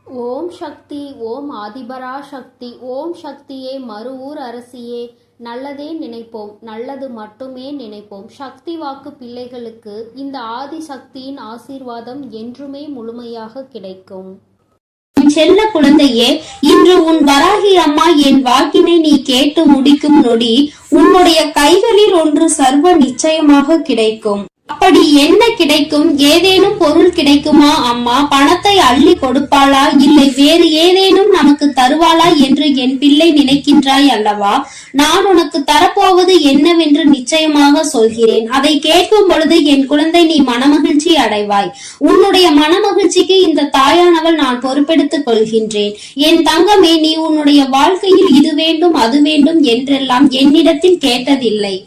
ஓம் சக்தி, ஓம் ஆதிபரா சக்தி, ஓம் சக்தியே, மறுவூர் அரசியே, நல்லதே நினைப்போம், நல்லது மட்டுமே நினைப்போம். சக்தி வாக்கு பிள்ளைகளுக்கு இந்த ஆதிசக்தியின் ஆசீர்வாதம் என்றுமே முழுமையாக கிடைக்கும். செல்ல குழந்தையே, இன்று உன் வராகி அம்மா என் வாக்கினை நீ கேட்டு முடிக்கும் நொடி உன்னுடைய கைகளில் ஒன்று சர்வ நிச்சயமாக கிடைக்கும். அப்படி என்ன கிடைக்கும்? ஏதேனும் பொருள் கிடைக்குமா அம்மா? பணத்தை அள்ளி கொடுப்பாளா, இல்லை வேறு ஏதேனும் நமக்கு தருவாளா என்று என் பிள்ளை நினைக்கின்றாய் அல்லவா? நான் உனக்கு தரப்போவது என்னவென்று நிச்சயமாக சொல்கிறேன். அதை கேட்கும் பொழுது என் குழந்தை நீ மனமகிழ்ச்சி அடைவாய். உன்னுடைய மனமகிழ்ச்சிக்கு இந்த தாயானவள் நான் பொறுப்பெடுத்துக் கொள்கின்றேன். என் தங்கமே, நீ உன்னுடைய வாழ்க்கையில் இது வேண்டும் அது வேண்டும் என்றெல்லாம் என்னிடத்தில் கேட்டதில்லை.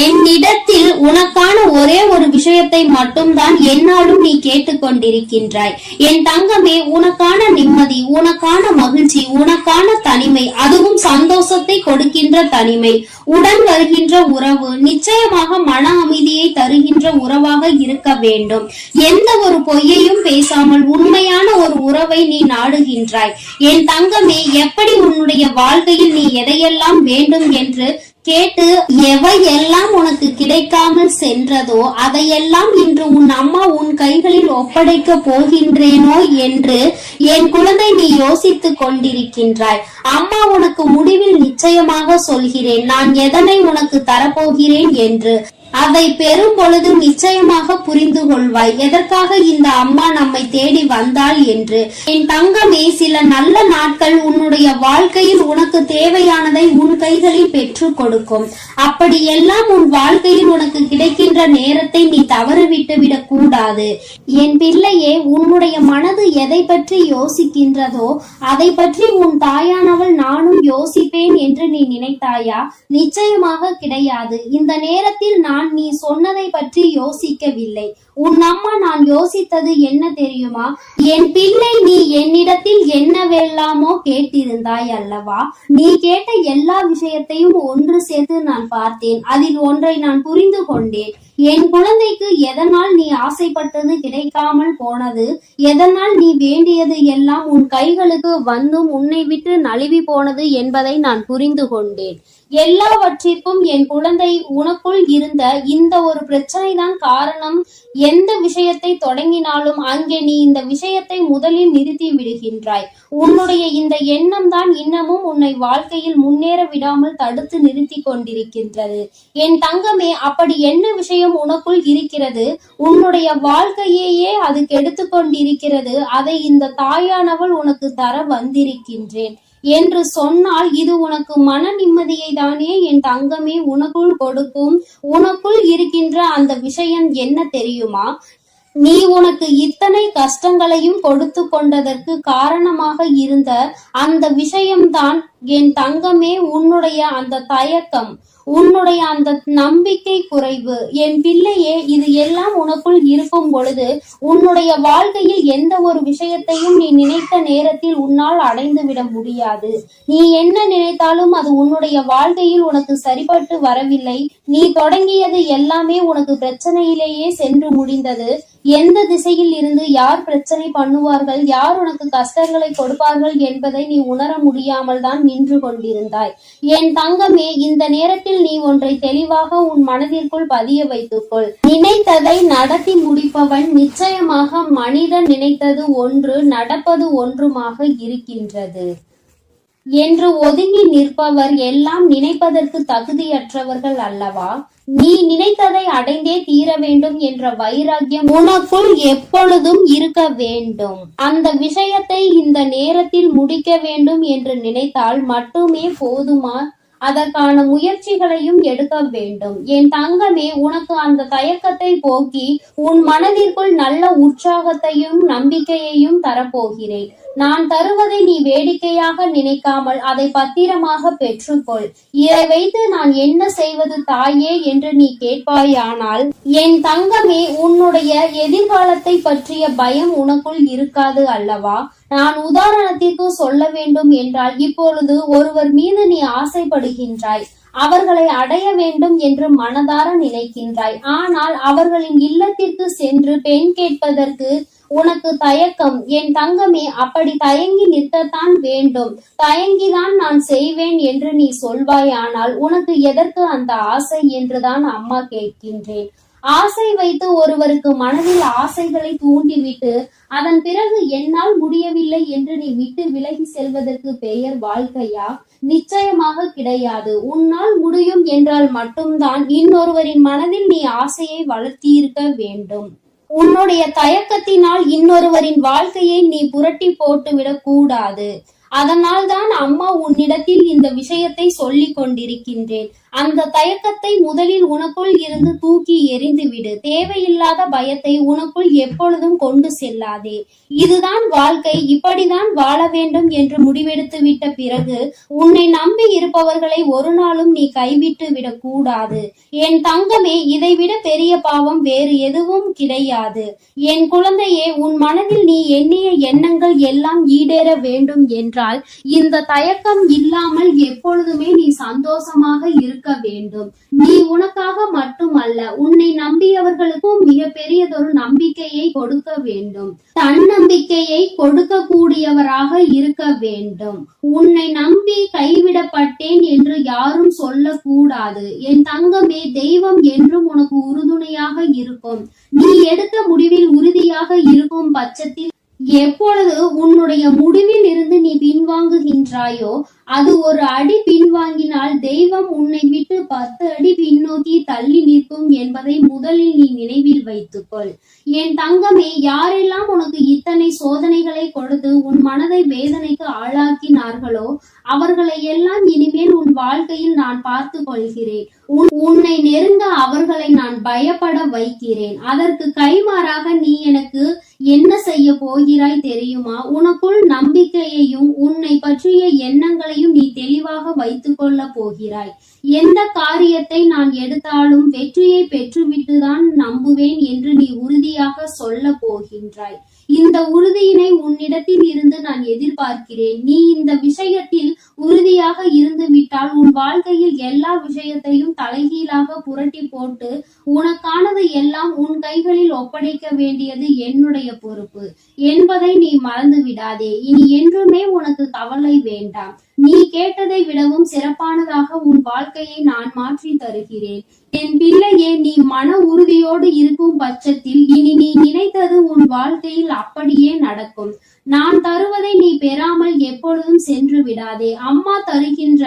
என்னிடத்தில் உனக்கான ஒரே ஒரு விஷயத்தை மட்டும்தான் என்னாலும் நீ கேட்டுக்கொண்டிருக்கின்றாய். என் தங்கமே, உனக்கான நிம்மதி, உனக்கான மகிழ்ச்சி, உனக்கான தனிமை, அதுவும் சந்தோஷத்தை கொடுக்கின்ற தனிமை, உடன் வருகின்ற உறவு நிச்சயமாக மன அமைதியை தருகின்ற உறவாக இருக்க வேண்டும். எந்த ஒரு பொய்யையும் பேசாமல் உண்மையான ஒரு உறவை நீ நாடுகின்றாய். என் தங்கமே, எப்படி உன்னுடைய வாழ்க்கையில் நீ எதையெல்லாம் வேண்டும் என்று கேட்டு எவையெல்லாம் உனக்கு கிடைக்காமல் சென்றதோ அதையெல்லாம் இன்று உன் அம்மா உன் கைகளில் ஒப்படைக்க போகின்றேனோ என்று என் குழந்தை நீ யோசித்துக் கொண்டிருக்கின்றாய். அம்மா உனக்கு முடிவில் நிச்சயமாக சொல்கிறேன் நான் எதனை உனக்கு தரப்போகிறேன் என்று. அதை பெறும் பொழுது நிச்சயமாக புரிந்து கொள்வாய் எதற்காக இந்த அம்மா நம்மை தேடி வந்தாள் என்று. என் தங்கமே, சில நல்ல நாட்கள் உன்னுடைய வாழ்க்கையில் உனக்கு தேவையானதை உன் கைகளில் பெற்று கொடுக்கும். அப்படி எல்லாம் உன் வாழ்க்கையில் உனக்கு கிடைக்கின்ற நேரத்தை நீ தவறு விட்டு விடக் கூடாது. என் பிள்ளையே, உன்னுடைய மனது எதை பற்றி யோசிக்கின்றதோ அதை பற்றி உன் தாயானவள் நானும் யோசிப்பேன் என்று நீ நினைத்தாயா? நிச்சயமாக கிடையாது. இந்த நேரத்தில் நான் நீ சொன்னதை பற்றி யோசிக்கவில்லை. உன் அம்மா நான் யோசித்தது என்ன தெரியுமா? என் பிள்ளை, நீ என்னிடத்தில் என்னவெல்லாமோ கேட்டிருந்தாய் அல்லவா? நீ கேட்ட எல்லா விஷயத்தையும் ஒன்று சேர்த்து நான் பார்த்தேன். அதில் ஒன்றை நான் புரிந்து கொண்டேன். என் குழந்தைக்கு எதனால் நீ ஆசைப்பட்டது கிடைக்காமல் போனது, எதனால் நீ வேண்டியது எல்லாம் உன் கைகளுக்கு வந்தும் உன்னை விட்டு நழுவி போனது என்பதை நான் புரிந்து கொண்டேன். எல்லாவற்றிற்கும் என் குழந்தை உனக்குள் இருந்த இந்த ஒரு பிரச்சனை தான் காரணம். எந்த விஷயத்தை தொடங்கினாலும் அங்கே நீ இந்த விஷயத்தை முதலில் நிறுத்தி விடுகின்றாய். உன்னுடைய இந்த எண்ணம் தான் இன்னமும் உன்னை வாழ்க்கையில் முன்னேற விடாமல் தடுத்து நிறுத்தி கொண்டிருக்கின்றது. என் தங்கமே, அப்படி என்ன விஷயம் உனக்குள் இருக்கிறது? உன்னுடைய வாழ்க்கையே அது கெடுத்து கொண்டிருக்கிறது. அதை இந்த தாயானவள் உனக்கு தர வந்திருக்கின்றேன் என்று சொன்னால் இது உனக்கு மன நிம்மதியை தானே என் தங்கமே உனக்குள் கொடுக்கும். உனக்குள் இருக்கின்ற அந்த விஷயம் என்ன தெரியுமா? நீ உனக்கு இத்தனை கஷ்டங்களையும் கொடுத்து கொண்டதற்கு காரணமாக இருந்த அந்த விஷயம்தான் என் தங்கமே உன்னுடைய அந்த தயக்கம், உன்னுடைய அந்த நம்பிக்கை குறைவு. என் பிள்ளையே, இது எல்லாம் உனக்குள் இருக்கும் பொழுது உன்னுடைய வாழ்க்கையில் எந்த ஒரு விஷயத்தையும் நீ நினைத்த நேரத்தில் உன்னால் அடைந்து விட முடியாது. நீ என்ன நினைத்தாலும் அது உன்னுடைய வாழ்க்கையில் உனக்கு சரிபட்டு வரவில்லை. நீ தொடங்கியது எல்லாமே உனக்கு பிரச்சனையிலேயே சென்று முடிந்தது. எந்த திசையில் இருந்து யார் பிரச்சனை பண்ணுவார்கள், யார் உனக்கு கஷ்டங்களை கொடுப்பார்கள் என்பதை நீ உணர முடியாமல் தான் நின்று கொண்டிருந்தாய். என் தங்கமே, இந்த நேரத்தில் நீ ஒன்றை தெளிவாக உன் மனதிற்குள் பதிய வைத்துக்கொள். நினைத்ததை நடத்தி முடிப்பவன் நிச்சயமாக மனிதன் நினைத்தது ஒன்று நடப்பது ஒன்றுமாக இருக்கின்றது என்று ஒதுங்கி நிற்பவர் எல்லாம் நினைப்பதற்கு தகுதியற்றவர்கள் அல்லவா? நீ நினைத்ததை அடைந்தே தீர வேண்டும் என்ற வைராக்கியம் உனக்குள் எப்பொழுதும் இருக்க வேண்டும். அந்த விஷயத்தை இந்த நேரத்தில் முடிக்க வேண்டும் என்று நினைத்தால் மட்டுமே போதுமா? அதற்கான முயற்சிகளையும் எடுக்க வேண்டும். என் தங்கமே, உனக்கு அந்த தயக்கத்தை போக்கி உன் மனதிற்குள் நல்ல உற்சாகத்தையும் நம்பிக்கையையும் தரப்போகிறேன். நான் தருவதை நீ வேடிக்கையாக நினைக்காமல் அதை பத்திரமாக பெற்றுக்கொள். இதை வைத்து நான் என்ன செய்வது தாயே என்று நீ கேட்பாயானால், என் தங்கமே, உன்னுடைய எதிர்காலத்தை பற்றிய பயம் உனக்குள் இருக்காது அல்லவா? நான் உதாரணத்திற்கு சொல்ல வேண்டும் என்றால், இப்பொழுது ஒருவர் மீது நீ ஆசைப்படுகின்றாய். அவர்களை அடைய வேண்டும் என்று மனதார நினைக்கின்றாய். ஆனால் அவர்களின் இல்லத்திற்கு சென்று பெண் கேட்பதற்கு உனக்கு தயக்கம். என் தங்கமே, அப்படி தயங்கி நிற்கத்தான் வேண்டும். தயங்கிதான் நான் செய்வேன் என்று நீ சொல்வாயானால் உனக்கு எதற்கு அந்த ஆசை என்றுதான் அம்மா கேட்கின்றேன். ஆசை வைத்து ஒருவருக்கு மனதில் ஆசைகளை தூண்டிவிட்டு அதன் பிறகு என்னால் முடியவில்லை என்று நீ விட்டு விலகி செல்வதற்கு பெயர் வாழ்க்கையா? நிச்சயமாக கிடையாது. உன்னால் முடியும் என்றால் மட்டும்தான் இன்னொருவரின் மனதில் நீ ஆசையை வளர்த்தியிருக்க வேண்டும். உன்னுடைய தயக்கத்தினால் இன்னொருவரின் வாழ்க்கையை நீ புரட்டி போட்டுவிடக் கூடாது. அதனால் தான் அம்மா உன்னிடத்தில் இந்த விஷயத்தை சொல்லிக் கொண்டிருக்கின்றேன். அந்த தயக்கத்தை முதலில் உனக்குள் இருந்து தூக்கி எறிந்து விடு. தேவையில்லாத பயத்தை உனக்குள் எப்பொழுதும் கொண்டு செல்லாதே. இதுதான் வாழ்க்கை, இப்படிதான் வாழ வேண்டும் என்று முடிவெடுத்து விட்ட பிறகு உன்னை நம்பி இருப்பவர்களை ஒரு நாளும் நீ கைவிட்டு விடக் கூடாது. என் தங்கமே, இதைவிட பெரிய பாவம் வேறு எதுவும் கிடையாது. என் குழந்தையே, உன் மனதில் நீ எண்ணிய எண்ணங்கள் எல்லாம் ஈடேற வேண்டும் என்றால் இந்த தயக்கம் இல்லாமல் எப்பொழுதுமே நீ சந்தோஷமாக இருக்க வேண்டும். நீ உனக்காக மட்டுமல்ல, உன்னை நம்பியவர்களுக்கும் மிக பெரியதொரு நம்பிக்கையை கொடுக்க வேண்டும். தன்னம்பிக்கையை கொடுக்க கூடியவராக இருக்க வேண்டும். உன்னை நம்பி கைவிடப்பட்டேன் என்று யாரும் சொல்லக்கூடாது. என் தங்கமே, தெய்வம் என்றும் உனக்கு உறுதுணையாக இருக்கும். நீ எடுத்த முடிவில் உறுதியாக இருக்கும் பட்சத்தில் எப்பொழுது உன்னுடைய முடிவில் இருந்து நீ பின்வாங்குகின்றாயோ அது ஒரு அடி பின்வாங்கினால் தெய்வம் உன்னை விட்டு 10 அடி பின்னோக்கி தள்ளி நிற்கும் என்பதை முதலில் நீ நினைவில் வைத்துக்கொள். என் தங்கமே, யாரெல்லாம் உனக்கு இத்தனை சோதனைகளை கொடுத்து உன் மனதை வேதனைக்கு ஆளாக்கினார்களோ அவர்களை எல்லாம் இனிமேல் உன் வாழ்க்கையில் நான் பார்த்து கொள்கிறேன். உன்னை நெருங்க அவர்களை நான் பயப்பட வைக்கிறேன். அதற்கு கைமாறாக நீ எனக்கு என்ன செய்ய போகிறாய் தெரியுமா? உனக்குள் நம்பிக்கையையும் உன்னை பற்றிய எண்ணங்களையும் நீ தெளிவாக வைத்துக் கொள்ள போகிறாய். எந்த காரியத்தை நான் எடுத்தாலும் வெற்றியை பெற்றுவிட்டுதான் நம்புவேன் என்று நீ உறுதியாக சொல்ல போகின்றாய். இந்த உறுதியினை உன்னிடத்தில் இருந்து நான் எதிர்பார்க்கிறேன். நீ இந்த விஷயத்தில் உறுதியாக இருந்து விட்டால் உன் வாழ்க்கையில் எல்லா விஷயத்தையும் தலைகீழாக புரட்டி போட்டு உனக்கானது எல்லாம் உன் கைகளில் ஒப்படைக்க வேண்டியது என்னுடைய பொறுப்பு என்பதை நீ மறந்து விடாதே. இனி என்றுமே உனக்கு கவலை வேண்டாம். நீ கேட்டதை விடவும் சிறப்பானதாக உன் வாழ்க்கையை நான் மாற்றி தருகிறேன். என் பிள்ளையே, நீ மன உறுதியோடு இருக்கும் பட்சத்தில் இனி நீ நினைத்தது உன் வாழ்க்கையில் அப்படியே நடக்கும். நான் தருவதை நீ பெறாமல் எப்பொழுதும் சென்று விடாதே. அம்மா தருகின்ற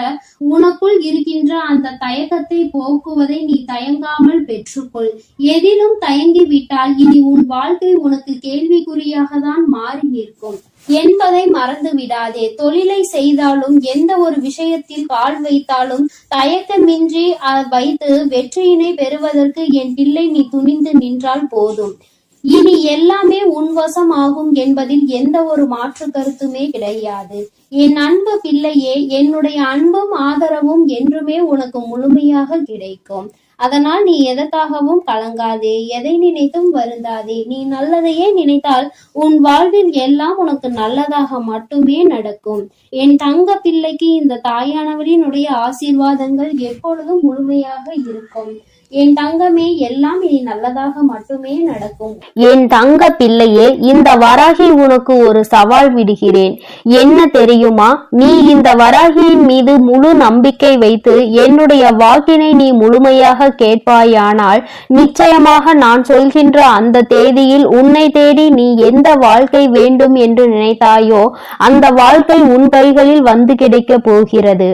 உனக்குள் இருக்கின்ற அந்த தயக்கத்தை போக்குவதை நீ தயங்காமல் பெற்றுக்கொள். எதிலும் தயங்கி விட்டால் இனி உன் வாழ்க்கை உனக்கு கேள்விக்குறியாக தான் மாறி நிற்கும் என்பதை மறந்து விடாதே. தொழிலை செய்தாலும் எந்த ஒரு விஷயத்தில் கால் வைத்தாலும் தயக்கமின்றி வைத்து வெற்றியினை பெறுவதற்கு என் பிள்ளை நீ துணிந்து நின்றால் போதும். இனி எல்லாமே உன்வசம் ஆகும் என்பதில் எந்த ஒரு மாற்று கருத்துமே கிடையாது. என் அன்பு பிள்ளையே, என்னுடைய அன்பும் ஆதரவும் என்றுமே உனக்கு முழுமையாக கிடைக்கும். அதனால் நீ எதற்காகவும் கலங்காதே, எதை நினைத்தும் வருந்தாதே. நீ நல்லதையே நினைத்தால் உன் வாழ்வில் எல்லாம் உனக்கு நல்லதாக மட்டுமே நடக்கும். என் தங்க பிள்ளைக்கு இந்த தாயானவரினுடைய ஆசீர்வாதங்கள் எப்பொழுதும் முழுமையாக இருக்கும். என் தங்கமே, எல்லாம் இனி நல்லதாக மட்டுமே நடக்கும். என் தங்க பிள்ளையே, இந்த வராகி உனக்கு ஒரு சவால் விடுகிறேன். என்ன தெரியுமா? நீ இந்த வராகியின் மீது முழு நம்பிக்கை வைத்து என்னுடைய வாக்கினை நீ முழுமையாக கேட்பாயானால் நிச்சயமாக நான் சொல்கின்ற அந்த தேதியில் உன்னை தேடி நீ எந்த வாழ்க்கை வேண்டும் என்று நினைத்தாயோ அந்த வாழ்க்கை உன் கைகளில் வந்து கிடைக்க போகிறது.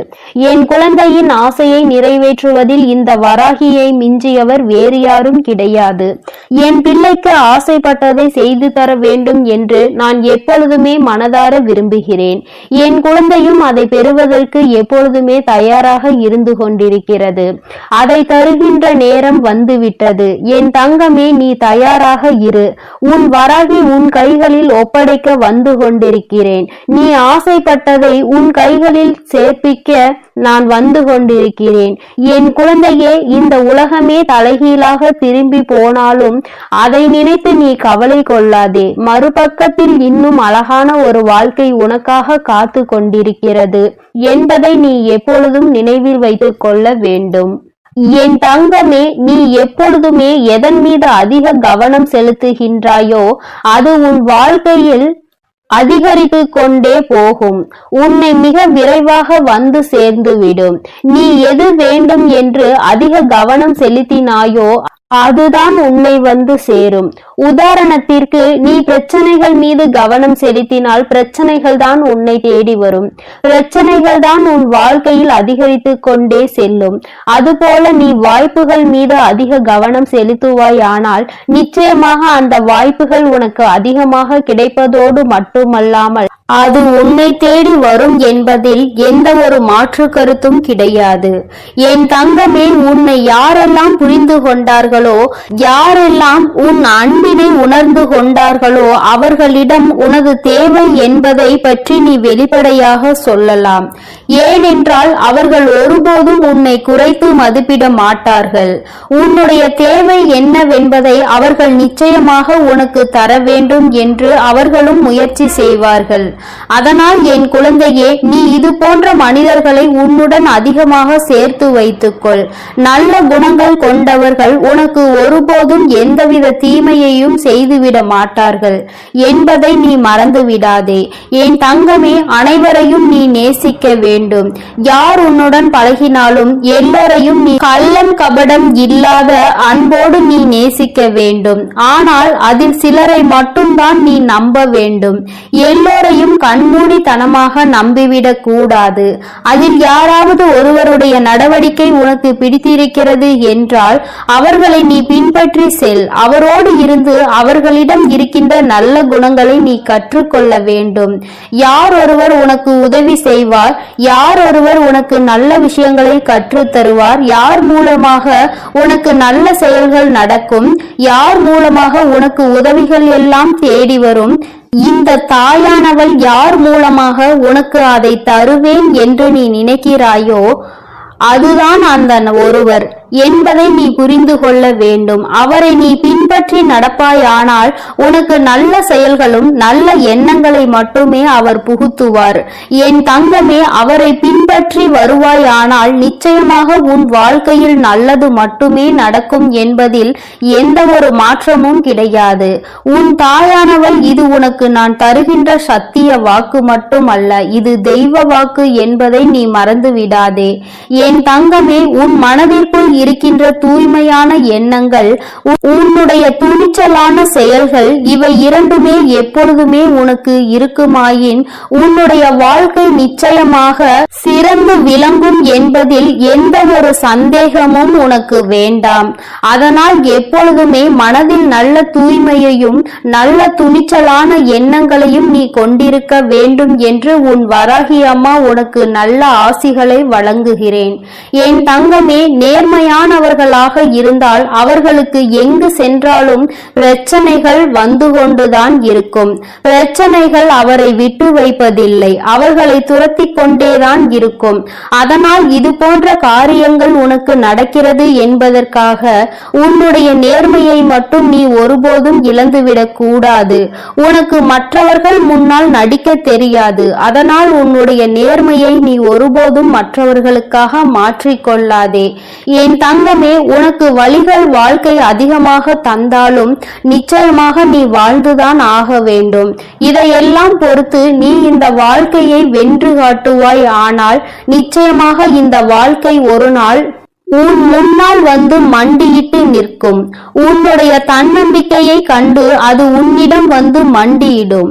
என் குழந்தையின் ஆசையை நிறைவேற்றுவதில் இந்த வராகியை மிஞ்சியவர் வேறு யாரும் கிடையாது. என் பிள்ளைக்கு ஆசைப்பட்டதை செய்து தர வேண்டும் என்று நான் எப்பொழுதுமே மனதார விரும்புகிறேன். என் குழந்தையும் அதை பெறுவதற்கு எப்பொழுதுமே தயாராக இருந்து கொண்டிருக்கிறது. அதை தருகின்ற நேரம் வந்துவிட்டது. என் தங்கமே, நீ தயாராக இரு. உன் வராகி உன் கைகளில் ஒப்படைக்க வந்து கொண்டிருக்கிறேன். நீ ஆசைப்பட்டதை உன் கைகளில் சேர்ப்பிக்க நான் வந்து கொண்டிருக்கிறேன். என் குழந்தையே, இந்த உலகமே தலைகீழாக திரும்பி போனாலும் அதை நினைத்து நீ கவலை கொள்ளாதே. மறுபக்கத்தில் இன்னும் அழகான ஒரு வாழ்க்கை உனக்காக காத்து கொண்டிருக்கிறது என்பதை நீ எப்பொழுதும் நினைவில் வைத்துக் கொள்ள வேண்டும். என் தங்கமே, நீ எப்பொழுதுமே எதன் மீது அதிக கவனம் செலுத்துகின்றாயோ அது உன் வாழ்க்கையில் அதிகரித்து கொண்டே போகும். உன்னை மிக விரைவாக வந்து சேர்ந்துவிடும். நீ எது வேண்டும் என்று அதிக கவனம் செலுத்தினாயோ அதுதான் உன்னை வந்து சேரும். உதாரணத்திற்கு, நீ பிரச்சனைகள் மீது கவனம் செலுத்தினால் பிரச்சனைகள் தான் உன்னை தேடி வரும். பிரச்சனைகள் தான் உன் வாழ்க்கையில் அதிகரித்து கொண்டே செல்லும். அதுபோல நீ வாய்ப்புகள் மீது அதிக கவனம் செலுத்துவாயானால் நிச்சயமாக அந்த வாய்ப்புகள் உனக்கு அதிகமாக கிடைப்பதோடு மட்டுமல்லாமல் அது உன்னை தேடி வரும் என்பதில் எந்த ஒரு மாற்று கருத்தும் கிடையாது. என் தங்கமே, உன்னை யாரெல்லாம் புரிந்து கொண்டார்களோ, யாரெல்லாம் உன் அன்பினை உணர்ந்து கொண்டார்களோ அவர்களிடம் உனது தேவை என்பதை பற்றி நீ வெளிப்படையாக சொல்லலாம். ஏனென்றால் அவர்கள் ஒருபோதும் உன்னை குறைத்து மதிப்பிட மாட்டார்கள். உன்னுடைய தேவை என்னவென்பதை அவர்கள் நிச்சயமாக உனக்கு தர வேண்டும் என்று அவர்களும் முயற்சி செய்வார்கள். அதனால் என் குழந்தையே, நீ இது போன்ற மனிதர்களை உன்னுடன் அதிகமாக சேர்த்து வைத்துக்கொள். நல்ல குணங்கள் கொண்டவர்கள் உனக்கு ஒருபோதும் எந்தவித தீமையையும் செய்துவிட மாட்டார்கள் என்பதை நீ மறந்து விடாதே. என் தங்கமே, அனைவரையும் நீ நேசிக்க வேண்டும். யார் உன்னுடன் பழகினாலும் எல்லோரையும் நீ கள்ளம் கபடம் இல்லாத அன்போடு நீ நேசிக்க வேண்டும். ஆனால் அதில் சிலரை மட்டும்தான் நீ நம்ப வேண்டும். எல்லோரையும் கண்மூடித்தனமாக நம்பிவிடக் கூடாது. அதில் யாராவது ஒருவருடைய நடவடிக்கை உனக்கு பிடித்திருக்கிறது என்றால் அவர்களை நீ பின்பற்றி செல். அவரோடு இருந்து அவர்களிடம் இருக்கின்ற நல்ல குணங்களை நீ கற்றுக்கொள்ள வேண்டும். யார் ஒருவர் உனக்கு உதவி செய்வார், யார் ஒருவர் உனக்கு நல்ல விஷயங்களை கற்றுத் தருவார், யார் மூலமாக உனக்கு நல்ல செயல்கள் நடக்கும், யார் மூலமாக உனக்கு உதவிகள் எல்லாம் தேடி வரும், இந்த தாயானவள் யார் மூலமாக உனக்கு அதை தருவேன் என்று நீ நினைக்கிறாயோ அதுதான் அந்த ஒருவர் என்பதை நீ புரிந்து கொள்ள வேண்டும். அவரை நீ பின்பற்றி நடப்பாயானால் உனக்கு நல்ல செயல்களும் நல்ல எண்ணங்களை மட்டுமே அவர் புகுத்துவார். என் தங்கமே, அவரை பின்பற்றி வருவாயானால் நிச்சயமாக உன் வாழ்க்கையில் நல்லது மட்டுமே நடக்கும் என்பதில் எந்த ஒரு மாற்றமும் கிடையாது. உன் தாயானவள் இது உனக்கு நான் தருகின்ற சத்திய வாக்கு மட்டுமல்ல, இது தெய்வ வாக்கு என்பதை நீ மறந்து விடாதே. என் தங்கமே, உன் மனதிற்குள் இருக்கின்ற தூய்மையான எண்ணங்கள், உன்னுடைய துணிச்சலான செயல்கள், இவை இரண்டுமே எப்பொழுதுமே உனக்கு இருக்குமாயின் உன்னுடைய வாழ்க்கை நிச்சயமாக சிறந்து விளங்கும் என்பதில் எந்த ஒரு சந்தேகமும் உனக்கு வேண்டாம். அதனால் எப்பொழுதுமே மனதில் நல்ல தூய்மையையும் நல்ல துணிச்சலான எண்ணங்களையும் நீ கொண்டிருக்க வேண்டும் என்று உன் வராகி அம்மா உனக்கு நல்ல ஆசிகளை வழங்குகிறேன். என் தங்கமே, நேர்மையானவர்களாக இருந்தால் அவர்களுக்கு எங்கு சென்றாலும் பிரச்சனைகள் வந்து கொண்டுதான் இருக்கும். பிரச்சனைகள் அவரை விட்டு வைப்பதில்லை, அவர்களை துரத்தி கொண்டேதான் இருக்கும். அதனால் இது போன்ற காரியங்கள் உனக்கு நடக்கிறது என்பதற்காக உன்னுடைய நேர்மையை மட்டும் நீ ஒருபோதும் இழந்துவிடக் கூடாது. உனக்கு மற்றவர்கள் முன்னால் நடிக்க தெரியாது. அதனால் உன்னுடைய நேர்மையை நீ ஒருபோதும் மற்றவர்களுக்காக மாற்றிக்கொள்ளாதே. என் தங்கமே, உனக்கு வழிகள் வாழ்க்கை அதிகமாக தந்தாலும் நிச்சயமாக நீ வாழ்ந்துதான் ஆக வேண்டும். இதையெல்லாம் பொறுத்து நீ இந்த வாழ்க்கையை வென்று காட்டுவாய். ஆனால் நிச்சயமாக இந்த வாழ்க்கை ஒரு நாள் உன் முன்னால் வந்து மண்டியிட்டு நிற்கும். உன்னுடைய தன்னம்பிக்கையை கண்டு அது உன்னிடம் வந்து மண்டியிடும்.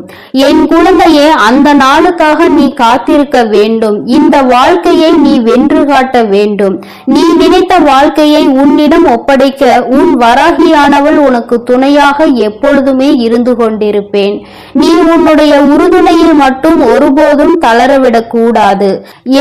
என் குழந்தையே, அந்த நாளுக்காக நீ காத்திருக்க வேண்டும். இந்த வாழ்க்கையை நீ வென்று காட்ட வேண்டும். நீ நினைத்த வாழ்க்கையை உன்னிடம் ஒப்படைக்க உன் வராகியானவள் உனக்கு துணையாக எப்பொழுதுமே இருந்து கொண்டிருப்பேன். நீ உன்னுடைய உறுதுணையில் மட்டும் ஒருபோதும் தளரவிடக் கூடாது.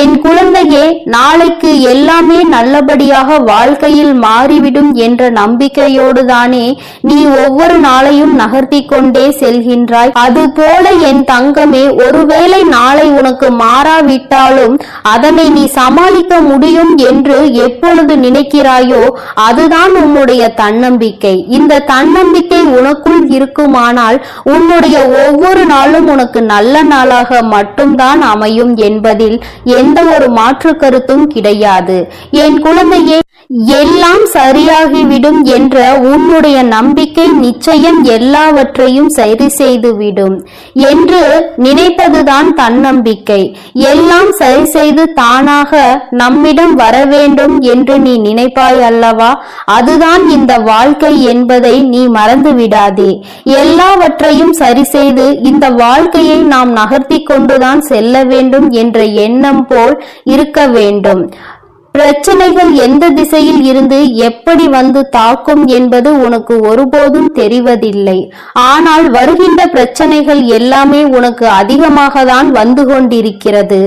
என் குழந்தையே, நாளைக்கு எல்லாமே நல்லபடி வாழ்க்கையில் மாறிவிடும் என்ற நம்பிக்கையோடு தானே நீ ஒவ்வொரு நாளையும் நகர்த்தி கொண்டே செல்கின்றாய். அதுபோல என் தங்கமே, ஒருவேளை நாளை உனக்கு மாறாவிட்டாலும் அதனை நீ சமாளிக்க முடியும் என்று எப்பொழுது நினைக்கிறாயோ அதுதான் உன்னுடைய தன்னம்பிக்கை. இந்த தன்னம்பிக்கை உனக்குள் இருக்குமானால் உன்னுடைய ஒவ்வொரு நாளும் உனக்கு நல்ல நாளாக மட்டும்தான் அமையும் என்பதில் எந்த ஒரு மாற்று கருத்தும் கிடையாது. என் குழந்தை, எல்லாம் சரியாகிவிடும் என்ற உன்னுடைய நம்பிக்கை நிச்சயம் எல்லாவற்றையும் சரி செய்துவிடும் என்று நினைப்பதுதான் தன்னம்பிக்கை. எல்லாம் சரி செய்து தானாக நம்மிடம் வர வேண்டும் என்று நீ நினைப்பாய் அல்லவா? அதுதான் இந்த வாழ்க்கை என்பதை நீ மறந்து விடாதே. எல்லாவற்றையும் சரி செய்து இந்த வாழ்க்கையை நாம் நகர்த்தி கொண்டுதான் செல்ல வேண்டும் என்ற எண்ணம் போல் இருக்க வேண்டும். பிரச்சனைகள் எந்த திசையில் இருந்து எப்படி வந்து தாக்கும் என்பது உனக்கு ஒருபோதும் தெரிவதில்லை. ஆனால் வருகின்ற பிரச்சனைகள் எல்லாமே உனக்கு அதிகமாக தான் வந்து கொண்டிருக்கிறது.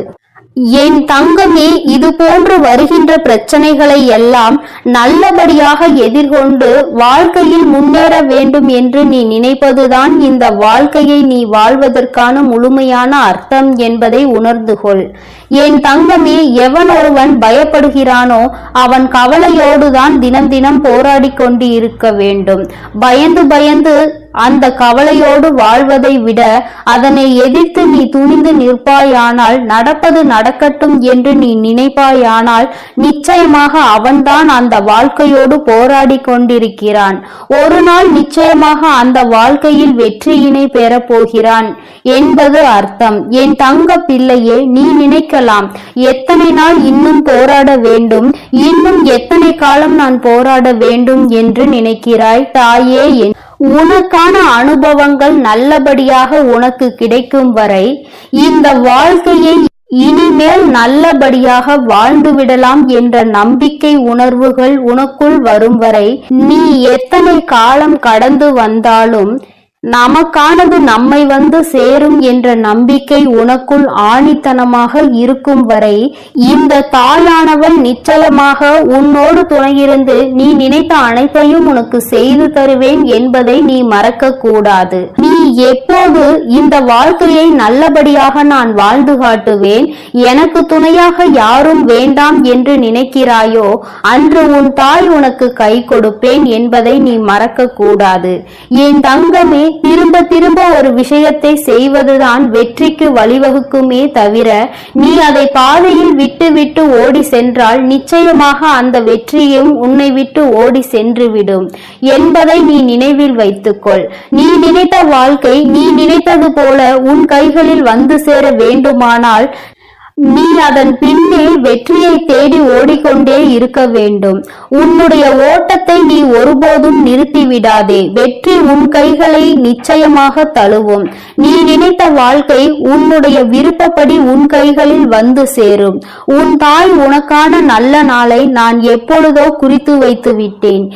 என் தங்கமே, இது போன்று வருகின்ற பிரச்சனைகளை எல்லாம் நல்லபடியாக எதிர்கொண்டு வாழ்க்கையில் முன்னேற வேண்டும் என்று நீ நினைப்பதுதான் இந்த வாழ்க்கையை நீ வாழ்வதற்கான முழுமையான அர்த்தம் என்பதை உணர்ந்து கொள். என் தங்கமே, எவன் ஒருவன் பயப்படுகிறானோ அவன் கவலையோடுதான் தினம் தினம் போராடி கொண்டு இருக்க வேண்டும். பயந்து பயந்து அந்த கவலையோடு வாழ்வதை விட அதனை எதிர்த்து நீ துணிந்து நிற்பாயானால், நடப்பது நடக்கட்டும் என்று நீ நினைப்பாயானால், நிச்சயமாக அவன்தான் அந்த வாழ்க்கையோடு போராடி கொண்டிருக்கிறான். ஒரு நாள் நிச்சயமாக அந்த வாழ்க்கையில் வெற்றியினை பெறப் போகிறான் என்பது அர்த்தம். என் தங்க பிள்ளையே, நீ நினைக்கலாம், எத்தனை நாள் இன்னும் போராட வேண்டும், இன்னும் எத்தனை காலம் நான் போராட வேண்டும் என்று நினைக்கிறாய் தாயே. உனக்கான அனுபவங்கள் நல்லபடியாக உனக்கு கிடைக்கும் வரை இந்த வாழ்க்கையை இனிமேல் நல்லபடியாக வாழ்ந்து விடலாம் என்ற நம்பிக்கை உணர்வுகள் உனக்குள் வரும் வரை நீ எத்தனை காலம் கடந்து வந்தாலும் நமக்கானது நம்மை வந்து சேரும் என்ற நம்பிக்கை உனக்குள் ஆணித்தனமாக இருக்கும் வரை இந்த தாயானவள் நிச்சயமாக உன்னோடு துணையிருந்து நீ நினைத்த அனைத்தையும் உனக்கு செய்து தருவேன் என்பதை நீ மறக்க கூடாது. நீ எப்போது இந்த வாழ்க்கையை நல்லபடியாக நான் வாழ்ந்து காட்டுவேன், எனக்கு துணையாக யாரும் வேண்டாம் என்று நினைக்கிறாயோ அன்று உன் தாய் உனக்கு கை கொடுப்பேன் என்பதை நீ மறக்க கூடாது. என் தங்கமே, திரும்ப திரும்ப ஒரு விஷயத்தை செய்வதுதான் வெற்றிக்கு வழிவகுக்குமே தவிர நீ அதை பாதையில் விட்டு விட்டு ஓடி சென்றால் நிச்சயமாக அந்த வெற்றியும் உன்னை விட்டு ஓடி சென்றுவிடும் என்பதை நீ நினைவில் வைத்துக்கொள். நீ நினைத்த வாழ்க்கை நீ நினைத்தது போல உன் கைகளில் வந்து சேர வேண்டுமானால் நீ அதன் பின்னே வெற்றியை தேடி ஓடிக்கொண்டே இருக்க வேண்டும். உன்னுடைய ஓட்டத்தை நீ ஒருபோதும் நிறுத்திவிடாதே. வெற்றி உன் கைகளை நிச்சயமாக தழுவும். நீ நினைத்த வாழ்க்கை உன்னுடைய விருப்பப்படி உன் கைகளில் வந்து சேரும். உன் தாய் உனக்கான நல்ல நாளை நான் எப்பொழுதோ குறித்து வைத்து விட்டேன்.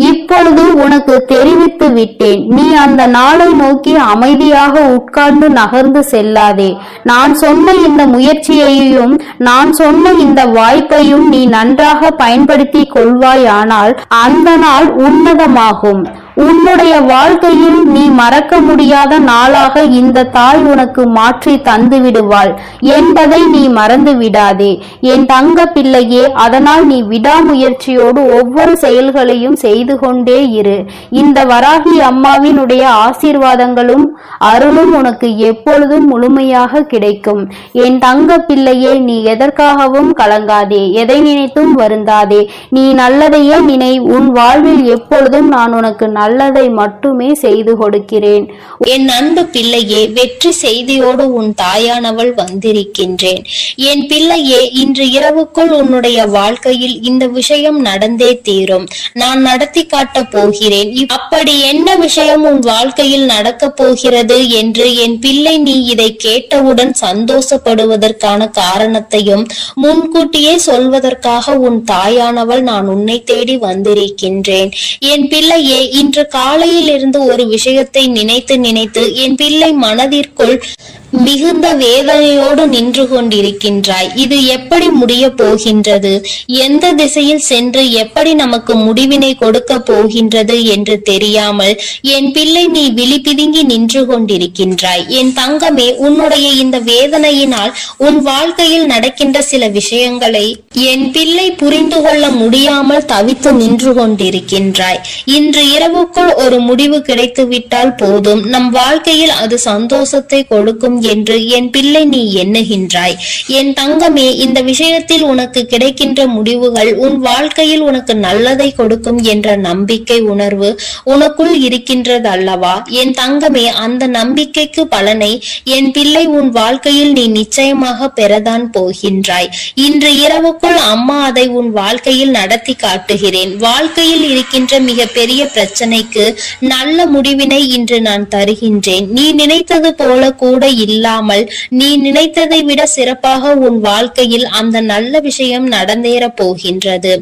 இப்பொழுது உனக்கு தெரிவித்து விட்டேன். நீ அந்த நாளை நோக்கி அமைதியாக உட்கார்ந்து நகர்ந்து செல்லாதே. நான் சொன்ன இந்த முயற்சியையும் நான் சொன்ன இந்த வாய்ப்பையும் நீ நன்றாக பயன்படுத்தி கொள்வாயானால் அந்த நாள் உன்னதமாகும். உன்னுடைய வாழ்க்கையில் நீ மறக்க முடியாத நாளாக இந்த தாய் உனக்கு மாற்றி தந்து விடுவாள் என்பதை நீ மறந்து விடாதே என் தங்க பிள்ளையே. அதனால் நீ விடாமுயற்சியோடு ஒவ்வொரு செயல்களையும் செய்து கொண்டே இரு. இந்த வராகி அம்மாவினுடைய ஆசீர்வாதங்களும் அருளும் உனக்கு எப்பொழுதும் முழுமையாக கிடைக்கும். என் தங்க பிள்ளையே, நீ எதற்காகவும் கலங்காதே, எதை நினைத்தும் வருந்தாதே. நீ நல்லதையே நினை. உன் வாழ்வில் எப்பொழுதும் நான் உனக்கு நல்லதை மட்டுமே செய்து கொடுக்கிறேன். என் அன்பு பிள்ளையே, வெற்றி செய்தியோடு உன் தாயானவள் வந்திருக்கின்றேன். என் பிள்ளையே, இன்று இரவுக்குள் உன்னுடைய வாழ்க்கையில் இந்த விஷயம் நடந்தே தீரும். நான் நடத்தி காட்டப் போகிறேன். அப்படி என்ன விஷயம் உன் வாழ்க்கையில் நடக்கப் போகிறது என்று என் பிள்ளை நீ இதை கேட்டவுடன் சந்தோஷப்படுவதற்கான காரணத்தையும் முன்கூட்டியே சொல்வதற்காக உன் தாயானவள் நான் உன்னை தேடி வந்திருக்கின்றேன். என் பிள்ளையே, இன்று காலையில் இருந்து ஒரு விஷயத்தை நினைத்து நினைத்து என் பிள்ளை மனதிற்குள் மிகுந்த வேதனையோடு நின்று கொண்டிருக்கின்றாய். இது எப்படி முடிய போகின்றது, எந்த திசையில் சென்று எப்படி நமக்கு முடிவினை கொடுக்க போகின்றது என்று தெரியாமல் என் பிள்ளை நீ விழிபிதுங்கி நின்று கொண்டிருக்கின்றாய். என் தங்கமே, உன்னுடைய இந்த வேதனையினால் உன் வாழ்க்கையில் நடக்கின்ற சில விஷயங்களை என் பிள்ளை புரிந்து கொள்ள முடியாமல் தவித்து நின்று கொண்டிருக்கின்றாய். இன்று இரவுக்குள் ஒரு முடிவு கிடைத்து விட்டால் போதும், நம் வாழ்க்கையில் அது சந்தோஷத்தை கொடுக்கும் என்று என் பிள்ளை நீ எண்ணுகின்றாய். என் தங்கமே, இந்த விஷயத்தில் உனக்கு கிடைக்கின்ற முடிவுகள் உன் வாழ்க்கையில் உனக்கு நல்லதை கொடுக்கும் என்ற நம்பிக்கை உணர்வு உனக்குள் இருக்கின்றது அல்லவா? என் தங்கமே, அந்த நம்பிக்கைக்கு பலனை என் பிள்ளை உன் வாழ்க்கையில் நீ நிச்சயமாக பெறதான் போகின்றாய். இன்று இரவுக்குள் அம்மா அதை உன் வாழ்க்கையில் நடத்தி காட்டுகிறேன். வாழ்க்கையில் இருக்கின்ற மிக பெரிய பிரச்சனைக்கு நல்ல முடிவினை இன்று நான் தருகின்றேன். நீ நினைத்தது போல கூட இல்லாமல் நீ நினைத்ததை விட சிறப்பாக உன் வாழ்க்கையில் அந்த நல்ல விஷயம் நடந்தேற போகின்றது.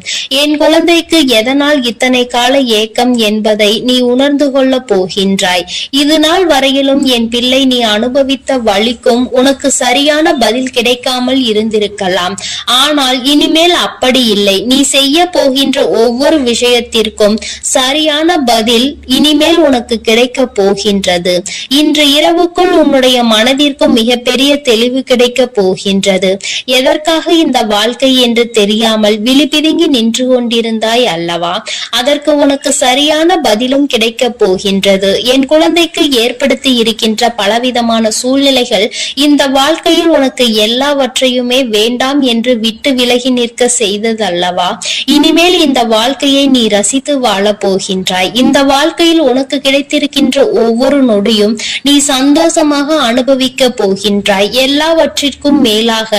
என் குழந்தைக்கு எதனால் இத்தனை கால ஏக்கம் என்பதை நீ உணர்ந்து கொள்ள போகின்றாய். இது நாள் வரையிலும் என் பிள்ளை நீ அனுபவித்த வலிக்கும் உனக்கு சரியான பதில் கிடைக்காமல் இருந்திருக்கலாம். ஆனால் இனிமேல் அப்படி இல்லை. நீ செய்ய போகின்ற ஒவ்வொரு விஷயத்திற்கும் சரியான பதில் இனிமேல் உனக்கு கிடைக்க போகின்றது. இன்று இரவுக்குள் உன்னுடைய மனதிற்கு மிகப்பெரிய தெளிவு கிடைக்க போகின்றது. எதற்காக இந்த வாழ்க்கை என்று தெரியாமல் விழிபிதுங்கி நின்று கொண்டிருந்தாய் அல்லவா? அதற்கு உனக்கு சரியான பதிலும் கிடைக்க போகின்றது. என் குழந்தைக்கு ஏற்படுத்தி இருக்கின்ற பலவிதமான சூழ்நிலைகள் இந்த வாழ்க்கையில் உனக்கு எல்லாவற்றையுமே வேண்டாம் என்று விட்டு விலகி நிற்க செய்தது அல்லவா? இனிமேல் இந்த வாழ்க்கையை நீ ரசித்து வாழ போகின்றாய். இந்த வாழ்க்கையில் உனக்கு கிடைத்திருக்கின்ற ஒவ்வொரு நொடியும் நீ சந்தோஷமாக அனுபவிக்க போகின்றாய். எல்லாவற்றிற்கும் மேலாக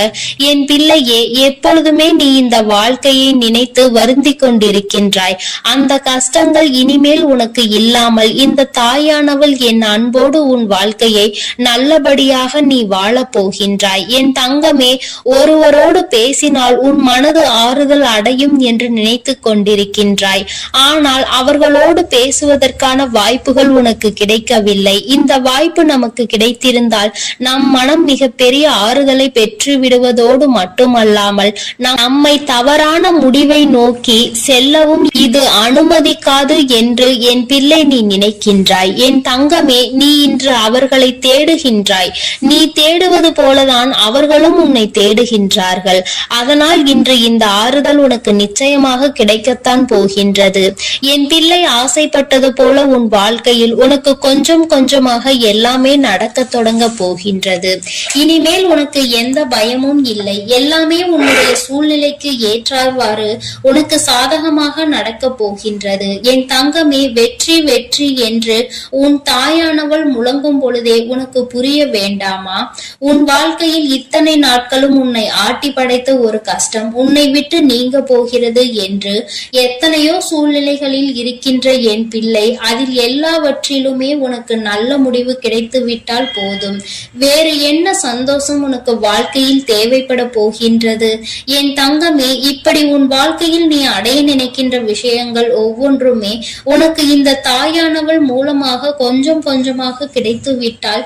என் பிள்ளையே, எப்பொழுதுமே நீ இந்த வாழ்க்கையை நினைத்து வருந்தி கொண்டிருக்கின்றாய். அந்த கஷ்டங்கள் இனிமேல் உனக்கு இல்லாமல் இந்த தாயானவள் என் அன்போடு உன் வாழ்க்கையை நல்லபடியாக நீ வாழ போகின்றாய். என் தங்கமே, ஒருவரோடு பேசினால் உன் மனது ஆறுதல் அடையும் என்று நினைத்து கொண்டிருக்கின்றாய். ஆனால் அவர்களோடு பேசுவதற்கான வாய்ப்புகள் உனக்கு கிடைக்கவில்லை. இந்த வாய்ப்பு நமக்கு கிடைத்திருந்தால் நம் மனம் மிக பெரிய ஆறுதலை பெற்று விடுவதோடு மட்டுமல்லாமல் நம்மை தவறான முடிவை நோக்கி செல்லவும் இது அனுமதிக்காது என்று என் பிள்ளை நீ நினைக்கின்றாய். என் தங்கமே, நீ இன்று அவர்களை தேடுகின்றாய். நீ தேடுவது போலதான் அவர்களும் உன்னை தேடுகின்றார்கள். அதனால் இன்று இந்த ஆறுதல் உனக்கு நிச்சயமாக கிடைக்கத்தான் போகின்றது. என் பிள்ளை ஆசைப்பட்டது போல உன் வாழ்க்கையில் உனக்கு கொஞ்சம் கொஞ்சமாக எல்லாமே நடக்க தொடங்க போகின்றது. இனிமேல் உனக்கு எந்த பயமும் இல்லை. எல்லாமே உன்னுடைய சூழ்நிலைக்கு ஏற்றார்வாறு உனக்கு சாதகமாக நடக்க போகின்றது. என் தங்கமே, வெற்றி வெற்றி என்று உன் தாயானவள் முழங்கும் பொழுதே உனக்கு புரிய வேண்டாமா? உன் வாழ்க்கையில் இத்தனை நாட்களும் உன்னை ஆட்டி படைத்த ஒரு கஷ்டம் உன்னை விட்டு நீங்க போகிறது என்று எத்தனையோ சூழ்நிலைகளில் இருக்கின்ற என் பிள்ளை, அதில் எல்லாவற்றிலுமே உனக்கு நல்ல முடிவு கிடைத்து விட்டால் போதும். வேறு என்ன சந்தோஷம் உனக்கு வாழ்க்கையில் தேவைப்பட போகின்றது? என் தங்கமே, இப்படி உன் வாழ்க்கையில் நீ அடைய நினைக்கின்ற விஷயங்கள் ஒவ்வொன்றுமே உனக்கு இந்த தாயானவள் மூலமாக கொஞ்சம் கொஞ்சமாக கிடைத்து விட்டால்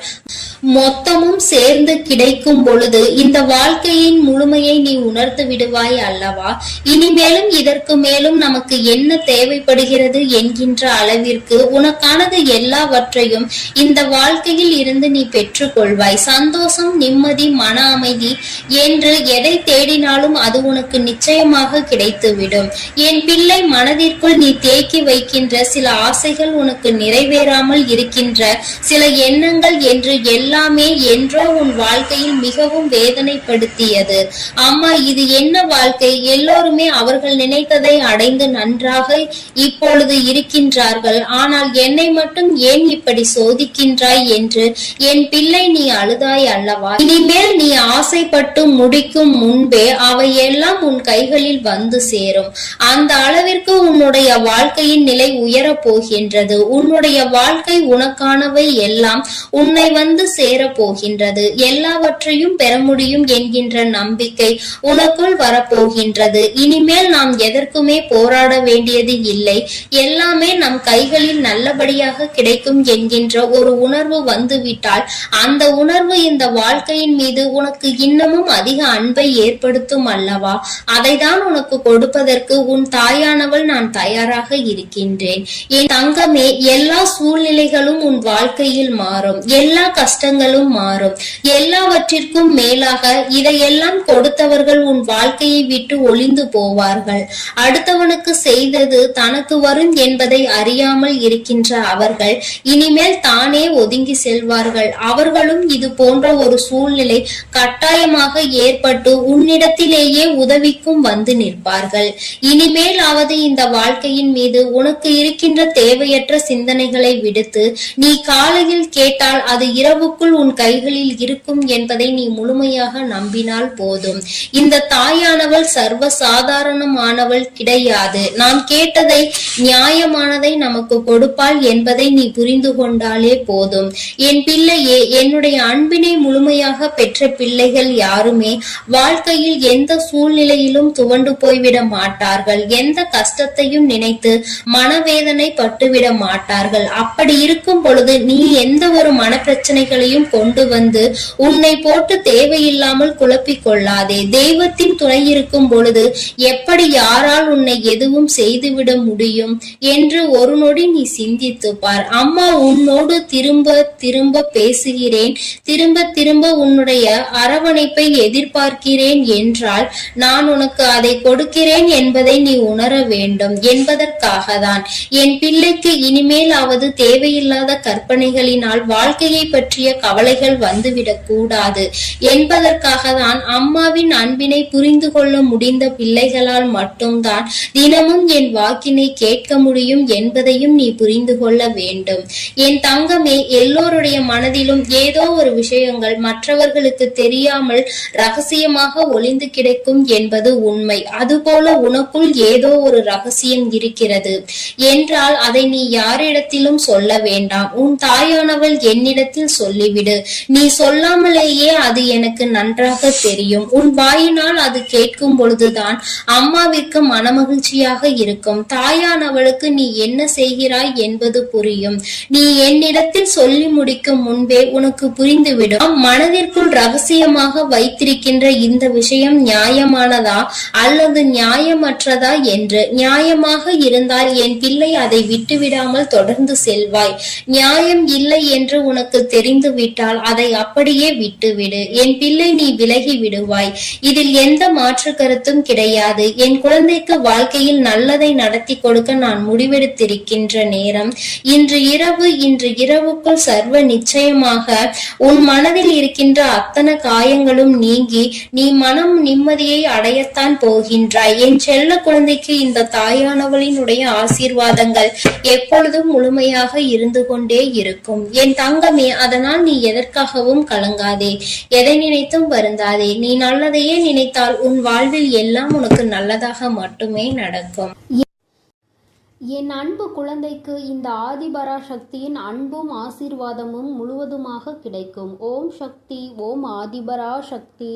மொத்தமும் சேர்ந்து கிடைக்கும் பொழுது இந்த வாழ்க்கையின் முழுமையை நீ உணர்ந்து விடுவாய் அல்லவா? இனிமேலும் இதற்கு மேலும் நமக்கு என்ன தேவைப்படுகிறது என்கின்ற அளவிற்கு உனக்கானது எல்லாவற்றையும் இந்த வாழ்க்கையில் இருந்து நீ பெற்றுக் கொள்வாய். சந்தோஷம், நிம்மதி, மன அமைதி என்று எதை தேடினாலும் அது உனக்கு நிச்சயமாக கிடைத்துவிடும். என் பிள்ளை, மனதிற்குள் நீ தேக்கி வைக்கின்ற சில ஆசைகள், உனக்கு நிறைவேறாமல் இருக்கின்ற சில எண்ணங்கள் என்று எல்லாமே என்றோ உன் வாழ்க்கையில் மிகவும் வேதனைப்படுத்தியது. அம்மா, இது என்ன வாழ்க்கை? எல்லோருமே அவர்கள் நினைத்ததை அடைந்து நன்றாக இப்பொழுது இருக்கின்றார்கள். ஆனால் என்னை மட்டும் ஏன் இப்படி சோதிக்கின்றாய் என்று என் பிள்ளை நீ அழுதாய் அல்லவா? இனிமேல் நீ ஆசைப்பட்டு முடிக்கும் முன்பே அவை எல்லாம் உன் கைகளில் வந்து சேரும். அந்த அளவிற்கு உன்னுடைய வாழ்க்கையின் நிலை உயரப் போகின்றது. உன்னுடைய வாழ்க்கை உனக்கானவை எல்லாம் உன்னை வந்து சேர போகின்றது. எல்லாவற்றையும் பெற முடியும் என்கின்ற நம்பிக்கை உனக்குள் வரப்போகின்றது. இனிமேல் நாம் எதற்குமே போராட வேண்டியது இல்லை. எல்லாமே நம் கைகளில் நல்லபடியாக கிடைக்கும் என்கின்ற ஒரு உணர்வு வந்துவிட்டால் அந்த உணர்வு இந்த வாழ்க்கையின் மீது உனக்கு இன்னமும் அதிக அன்பை ஏற்படுத்தும் அல்லவா? அதை தான் உனக்கு கொடுப்பதற்கு உன் தாயானவள் நான் தயாராக இருக்கின்றேன். என் தங்கமே, எல்லா சூழ்நிலைகளும் உன் வாழ்க்கையில் மாறும். எல்லா கஷ்டங்களும் மாறும். எல்லாவற்றிற்கும் மேலாக இதையெல்லாம் கொடுத்தவர்கள் உன் வாழ்க்கையை விட்டு ஒளிந்து போவார்கள். அடுத்தவனுக்கு செய்தது தனக்கு வரும் என்பதை அறியாமல் இருக்கின்ற அவர்கள் இனிமேல் தானே ஒதுங்கி செல்வார்கள். அவர்கள் அவர்களும் இது போன்ற ஒரு சூழ்நிலை கட்டாயமாக ஏற்பட்டு உன்னிடத்திலேயே உதவிக்கும் வந்து நிற்பார்கள். இனிமேலாவது இந்த வாழ்க்கையின் மீது உனக்கு இருக்கின்ற தேவையற்ற சிந்தனைகளை விடுத்து நீ காலையில் கேட்டால் அது இரவுக்குள் உன் கைகளில் இருக்கும் என்பதை நீ முழுமையாக நம்பினால் போதும். இந்த தாயானவள் சர்வ சாதாரணமானவள் கிடையாது. நாம் கேட்டதை நியாயமானதை நமக்கு கொடுப்பாள் என்பதை நீ புரிந்து கொண்டாலே போதும். என் பிள்ளையே, என்னுடைய அன்பினை முழுமையாக பெற்ற பிள்ளைகள் யாருமே வாழ்க்கையில் எந்த சூழ்நிலையிலும் துவண்டு போய்விட மாட்டார்கள். எந்த கஷ்டத்தையும் நினைத்து மனவேதனை பட்டுவிட மாட்டார்கள். அப்படி இருக்கும் பொழுது நீ எந்த ஒரு மனப்பிரச்சனைகளையும் கொண்டு வந்து உன்னை போட்டு தேவையில்லாமல் குழப்பிக் கொள்ளாதே. தெய்வத்தின் துணை இருக்கும் பொழுது எப்படி யாரால் உன்னை எதுவும் செய்துவிட முடியும் என்று ஒரு நொடி நீ சிந்தித்து பார். அம்மா உன்னோடு திரும்ப திரும்ப பேசுகிறேன், திரும்ப திரும்ப உன்னுடைய அரவணைப்பை எதிர்பார்க்கிறேன் என்றால் நான் உனக்கு அதை கொடுக்கிறேன் என்பதை நீ உணர வேண்டும் என்பதற்காக தான். என் பிள்ளைக்கு இனிமேலாவது தேவையில்லாத கற்பனைகளினால் வாழ்க்கையை பற்றிய கவலைகள் வந்துவிடக் கூடாது என்பதற்காக தான் அம்மாவின் அன்பினை புரிந்து கொள்ள முடிந்த பிள்ளைகளால் மட்டும்தான் தினமும் என் வாக்கினை கேட்க முடியும் என்பதையும் நீ புரிந்து கொள்ள வேண்டும். என் தங்கமே, எல்லோருடைய மனதிலும் ஏதோ ஒரு விஷயங்கள் மற்றவர்களுக்கு தெரியாமல் ரகசியமாக ஒளிந்து கிடைக்கும் என்பது உண்மை. அதுபோல உனக்குள் ஏதோ ஒரு ரகசியம் இருக்கிறது என்றால் அதை நீ யாரிடத்திலும் சொல்ல வேண்டாம். உன் தாயானவள் என்னிடத்தில் சொல்லிவிடு. நீ சொல்லாமலேயே அது எனக்கு நன்றாக தெரியும். உன் வாயினால் அது கேட்கும் பொழுதுதான் அம்மாவிற்கு மனமகிழ்ச்சியாக இருக்கும். தாயானவளுக்கு நீ என்ன செய்கிறாய் என்பது புரியும். நீ என்னிடத்தில் சொல்லி முடிக்கும் முன்பே உனக்கு புரிந்துவிடும். மனதிற்குள் ரகசியமாக வைத்திருக்கின்ற இந்த விஷயம் நியாயமானதா அல்லது நியாயமற்றதா என்று. நியாயமாக இருந்தால் என் பிள்ளை அதை விட்டுவிடாமல் தொடர்ந்து செல்வாய். நியாயம் இல்லை என்று உனக்கு தெரிந்து விட்டால் அதை அப்படியே விட்டுவிடு. என் பிள்ளை, நீ விலகி விடுவாய். இதில் எந்த மாற்று கருத்தும் கிடையாது. என் குழந்தைக்கு வாழ்க்கையில் நல்லதை நடத்தி கொடுக்க நான் முடிவெடுத்திருக்கின்ற நேரம் இன்று இரவுக்குள் சர்வ நிச்சயமாக உன் மனதில் இருக்கின்ற அத்தனை காயங்களும் நீங்கி நீ மனம் நிம்மதியை அடையத்தான் போகின்றாய். என் செல்ல குழந்தைக்கு இந்த தாயானவளினுடைய ஆசீர்வாதங்கள் எப்பொழுதும் முழுமையாக இருந்து கொண்டே இருக்கும். என் தங்கமே, அதனால் நீ எதற்காகவும் கலங்காதே, எதை நினைத்தும் வருந்தாதே. நீ நல்லதையே நினைத்தால் உன் வாழ்வில் எல்லாம் உனக்கு நல்லதாக மட்டுமே நடக்கும். என் அன்பு குழந்தைக்கு இந்த ஆதிபராசக்தியின் அன்பும் ஆசீர்வாதமும் முழுவதுமாக கிடைக்கும். ஓம் சக்தி, ஓம் ஆதிபராசக்தி.